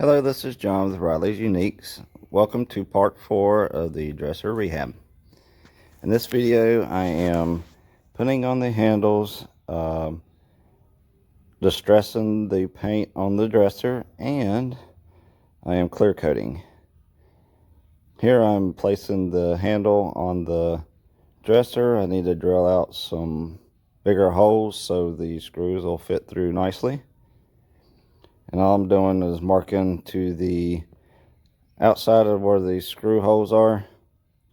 Hello, this is John with Riley's Uniques. Welcome to part 4 of the dresser rehab. In this video, I am putting on the handles, distressing the paint on the dresser, and I am clear coating. Here I'm placing the handle on the dresser. I need to drill out some bigger holes so the screws will fit through nicely. And all I'm doing is marking to the outside of where the screw holes are,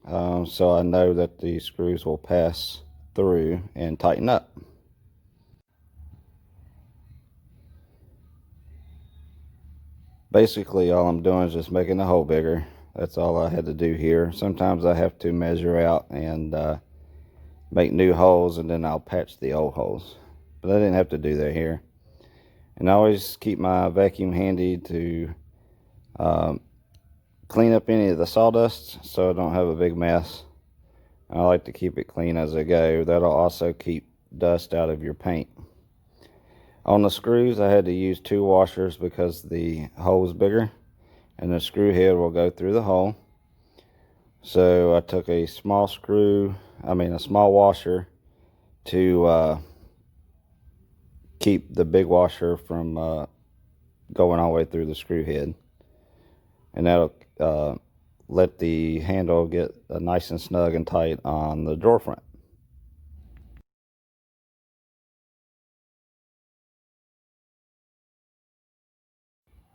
so I know that the screws will pass through and tighten up. Basically, all I'm doing is just making the hole bigger. That's all I had to do here. Sometimes I have to measure out and make new holes, and then I'll patch the old holes. But I didn't have to do that here. And I always keep my vacuum handy to clean up any of the sawdust so I don't have a big mess. I like to keep it clean as I go. That'll also keep dust out of your paint. On the screws, I had to use 2 washers because the hole is bigger and the screw head will go through the hole. So I took a small washer to keep the big washer from going all the way through the screw head. And that'll let the handle get nice and snug and tight on the drawer front.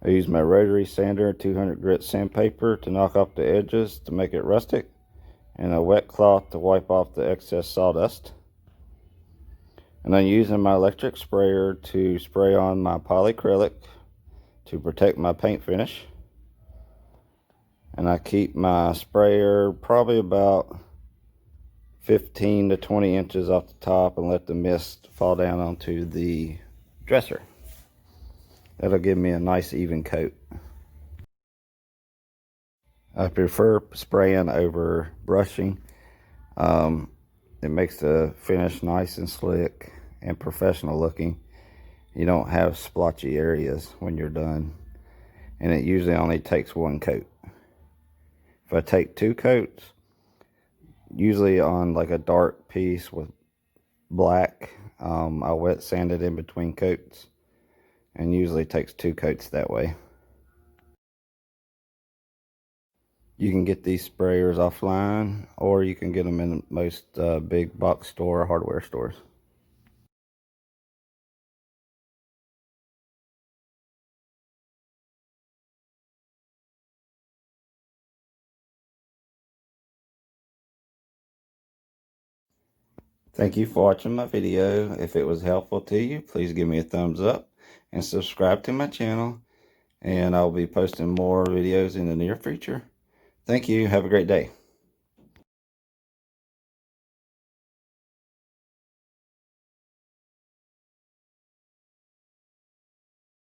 I use my rotary sander, 200 grit sandpaper to knock off the edges to make it rustic, and a wet cloth to wipe off the excess sawdust. And I'm using my electric sprayer to spray on my polyacrylic to protect my paint finish. And I keep my sprayer probably about 15 to 20 inches off the top and let the mist fall down onto the dresser. That'll give me a nice even coat. I prefer spraying over brushing. It makes the finish nice and slick and professional looking. You don't have splotchy areas when you're done. And it usually only takes 1 coat. If I take 2 coats, usually on like a dark piece with black, I wet sand it in between coats, and usually takes 2 coats that way. You can get these sprayers offline, or you can get them in most big box store or hardware stores. Thank you for watching my video. If it was helpful to you, please give me a thumbs up and subscribe to my channel. And I'll be posting more videos in the near future. Thank you. Have a great day.